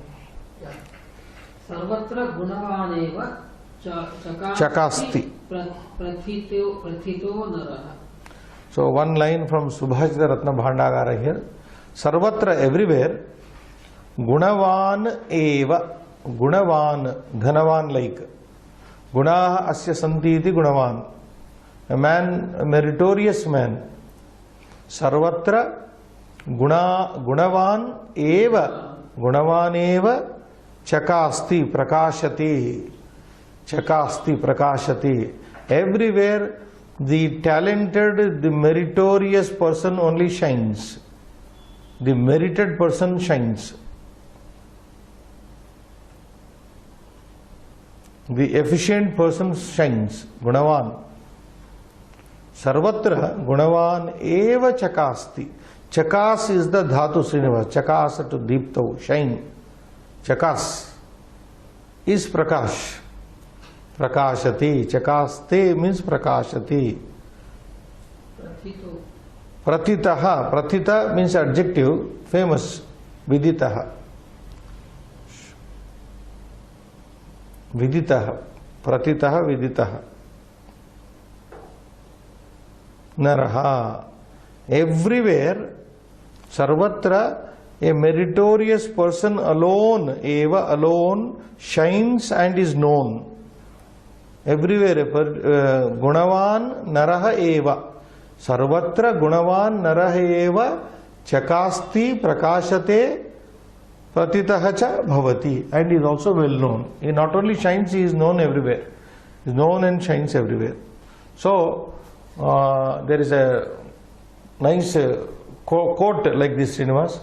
Sarvatra gunavaneva Chakasti. Prathito naraha. So one line from Subhashita Ratna Bhandagara here. Sarvatra, everywhere, gunavan eva, gunavan, dhanavan like. Gunaha asya santi iti gunavan. A man, a meritorious man. Sarvatra gunavan eva, gunavan eva chakasti, prakashati. Chakasti, prakashati. Everywhere the talented, the meritorious person only shines. The merited person shines. The efficient person shines. Gunavan. Sarvatra gunavan eva chakasti. Chakas is the dhatu Srinivas. Chakas to deeptav, shine. Chakas is prakash. Prakashati. Chakaste means prakashati. Pratitaha. Pratita means adjective, famous. Viditaha. Viditaha. Pratitaha viditaha. Naraha. Everywhere, sarvatra, a meritorious person alone, eva alone, shines and is known. Everywhere, gunavan naraha eva. Sarvatra gunavan naraha eva chakasti prakashate pratitaha cha bhavati. And is also well known. He not only shines, he is known everywhere. He is known and shines everywhere. So, there is a nice quote like this, Srinivas.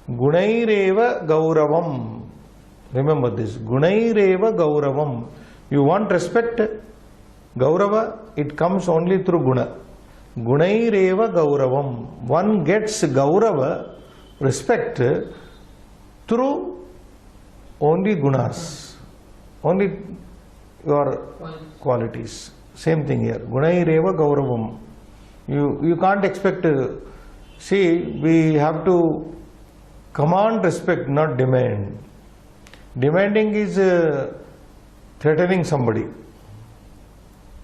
Gunaireva gauravam. Remember this. Gunaireva gauravam. You want respect, gaurava, it comes only through guna. Gunaireva gauravam. One gets gaurava, respect, through only gunas. Only your qualities. Same thing here. Gunaireva gauravam. You can't expect, see, we have to command respect, not demand. Demanding is threatening somebody.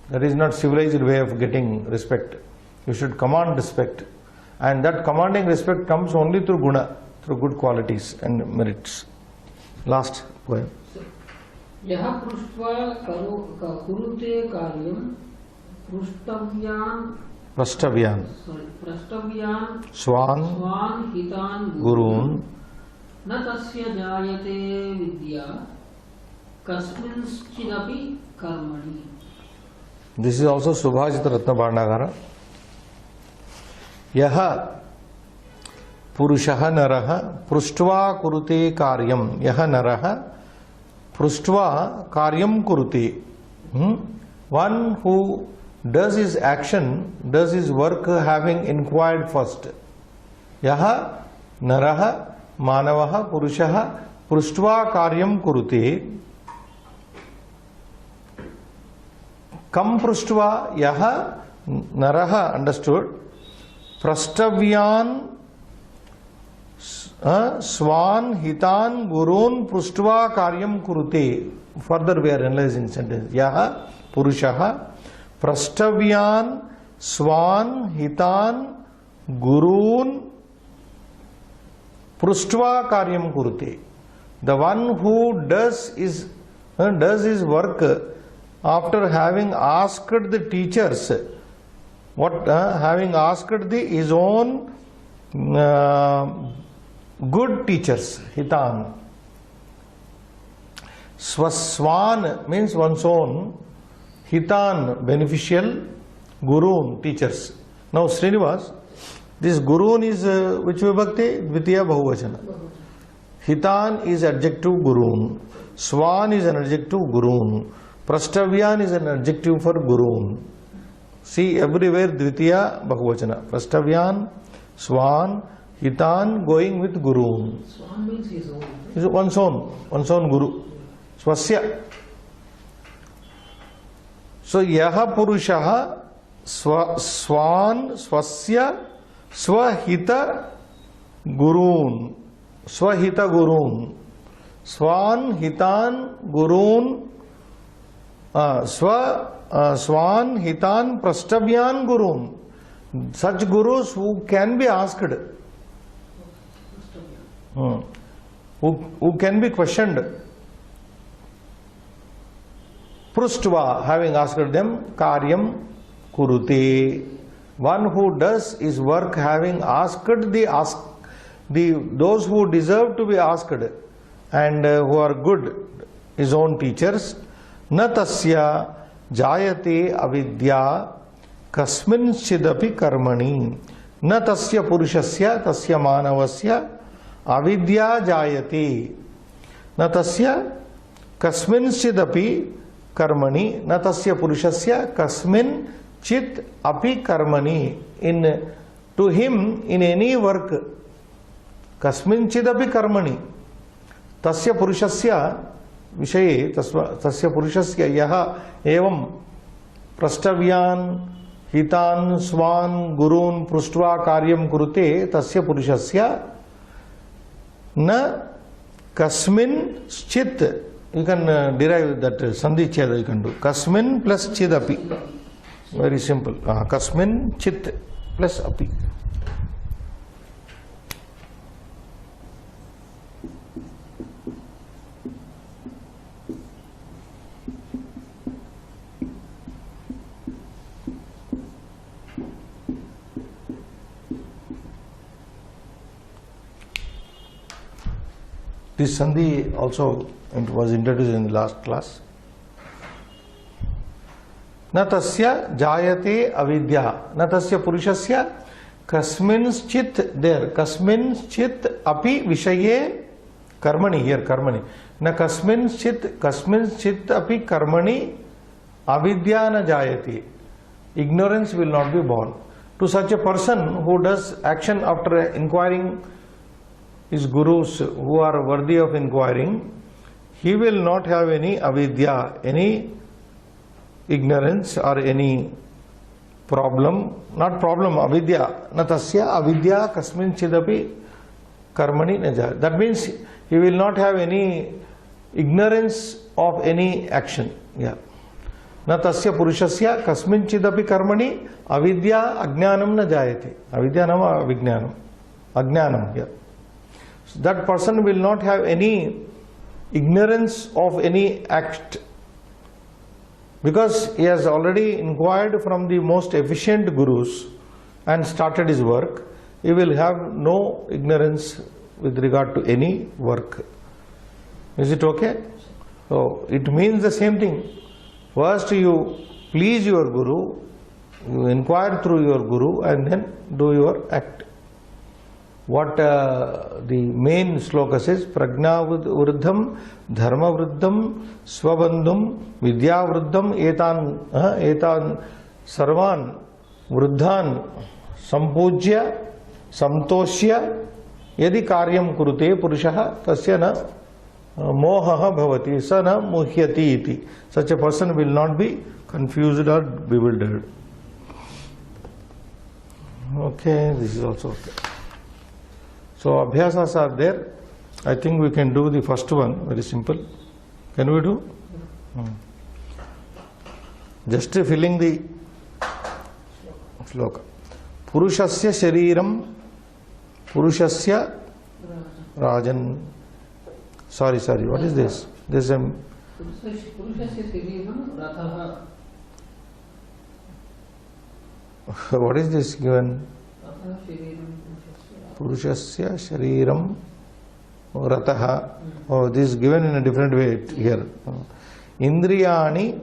That is not civilized way of getting respect. You should command respect. And that commanding respect comes only through guna, through good qualities and merits. Last poem. Yaha pruštva kurute karyam prastavyan swan hitan gurun na tasya jayate vidya kasminschinapi karmani. This is also Subhashita Ratna Bhandagara. Yaha purushaha naraha pruštva kurute karyam. Yaha naraha pruštva karyam kurute. One who does his action, does his work having inquired first. Yaha naraha manavaha purushaha pruštva karyam kurute. Kam pruštva yaha naraha, understood. Prastavyan swan hitan gurun pruštva karyam kurute. Further we are analyzing sentence. Yaha purushaha prastavyan swan hitan gurun pruštva karyam kurute. The one who does his work after having asked the teachers, having asked his own good teachers, hitan. Swaswan means one's own, hitan beneficial, gurun teachers. Now Srinivas, this gurun is which vibhakti? Dvitiya bahuvachana. Hitan is adjective gurun. Swan is an adjective gurun. Prastavyan is an adjective for gurun. See everywhere Dvitiya bahuvachana. Prastavyan, swan, hitan going with gurun. Swan means his own. Is one's own guru. Swasya. So yaha purushaha स्वान् स्वस्य स्वहित गुरून् स्वहित गुरून् स्वान् हितान् गुरून् स्वान् हितान् प्रष्टव्यान् गुरून्. Such gurus who can be asked, who can be questioned. Pruštva, having asked them, karyam kurute. One who does his work having asked those who deserve to be asked and who are good, his own teachers. Na tasya jayate avidya kasminchidapi karmani. Na tasya purushasya tasya manavasya avidya jayate. Na tasya kasminchidapi karmani. Na tasya purushasya kasmin chit api karmani. To him, in any work, kasmin chidapi karmani. Tasya purushasya विषये तस्य पुरुषस्य यः एवं प्रष्टव्यान् हितान् स्वान् गुरून् पृष्ट्वा कार्यं कुरुते तस्य पुरुषस्य न कस्मिंश्चित्. You can derive that sandhi cheda, you can do kasmin plus chid api. Very simple. Kasmin chit plus api. This sandhi also it was introduced in the last class. Na tasya jayate avidya. Na tasya purushasya kasminschit there. Kasminschit api vishaye karmani. Here karmani. Na kasminschit api karmani avidya na jayate. Ignorance will not be born. To such a person who does action after inquiring his gurus who are worthy of inquiring, he will not have any avidya, any ignorance or any problem. Not problem, avidya. Na tasya avidya kasmin chidapi karmani naja. That means he will not have any ignorance of any action. Yeah. Na tasya purushasya kasmin chidapi karmani avidya ajnanam na jayate. Avidya nama avijnanam. Ajnanam. Yeah. So that person will not have any ignorance of any act, because he has already inquired from the most efficient gurus and started his work. He will have no ignorance with regard to any work. Is it okay? So it means the same thing. First you please your guru, you inquire through your guru and then do your act. What the main sloka says, prajna vruddham, dharma vruddham, swabandhum, vidya vruddham, etan sarvan vruddhan sampujya samtoshya yadi karyam kurute purushaha tasya na mohaha bhavati sa na muhyati iti. Such a person will not be confused or bewildered. Okay, this is also okay. So abhyasas are there. I think we can do the first one, very simple. Can we do? Just filling the sloka. Purushasya shariram, purushasya rajan. Sorry, what is this? This is Purushasya shariram rathaha. What is this given? Rathaha shariram. Purushasya shariram rataha. Oh, this is given in a different way here. Indriyani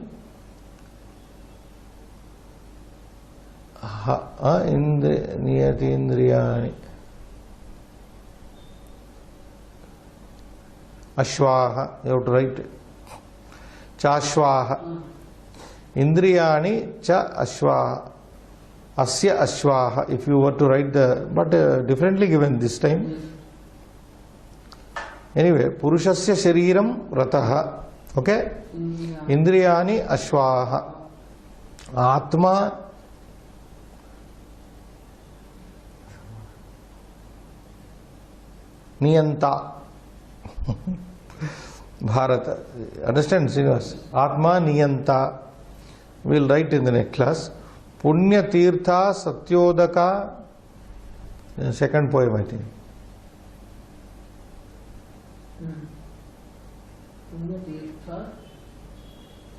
niyati indriyani ashwaha. You have to write chashwaha. Indriyani cha ashwaha. Asya ashwaha, if you were to write the, but differently given this time. Anyway, purushasya shariram rataha. Okay? Indriyani ashwaha. Atma Niyanta. Bharata. Understand, Srinivas? Atma Niyanta. We'll write in the next class. Punya Tirtha Satyodaka. Second poem, I think.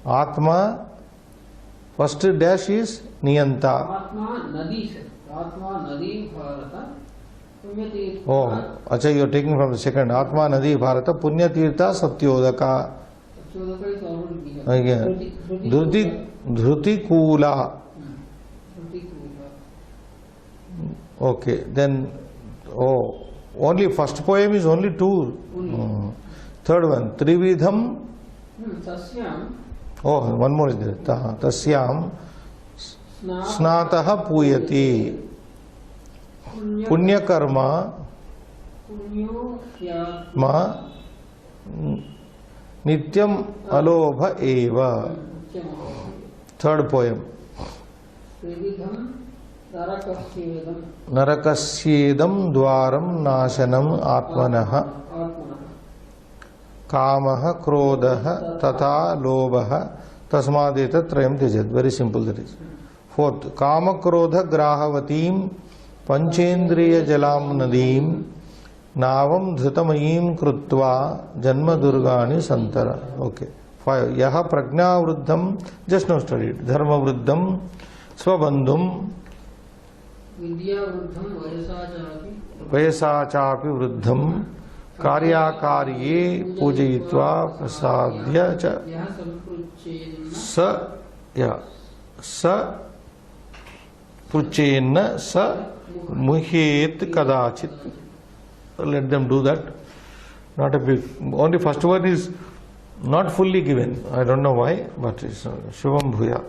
Atma. First dash is Niyanta. Atma Nadi, sir. Atma Nadi Bharata. Punyatirtha. Oh, acha, you are taking from the second. Atma Nadi Bharata Punya Tirtha Satyodaka. Satyodaka is already given. Again. Dhruti Kula. Dhruti Kula. Okay, then, oh, only first poem is only two. Third one, Trividham. Tasyam. Oh, one more is there. Tasyam Snataha Puyati. Punya Karma Punyo Ma Nityam Alobha Eva. Third poem. Trividham Narakasyedam. Narakasyedam Dwaram Nashanam Atmanaha. Kamaha Krodha Tata Lobha Tasmadeta Trayam Tijat. Very simple that is. Fourth, Kama Krodha Grahavatim Panchendriya Jalam Nadim Navam Dhutamayim Krutva Janma Durgani Santara. Okay. 5. Yaha Prajna Vruddham, just now studied. Dharma Vruddham Swabandhum Vidya Vruddham Vayasachapi. Vayasachapi Vruddham Karyakarye Pujayitva Prasadya Cha Sa Pruchenna Sa Muhet Kadachit. Let them do that. Not a big. Only first one is not fully given. I don't know why, but it's Shubham Bhuyat.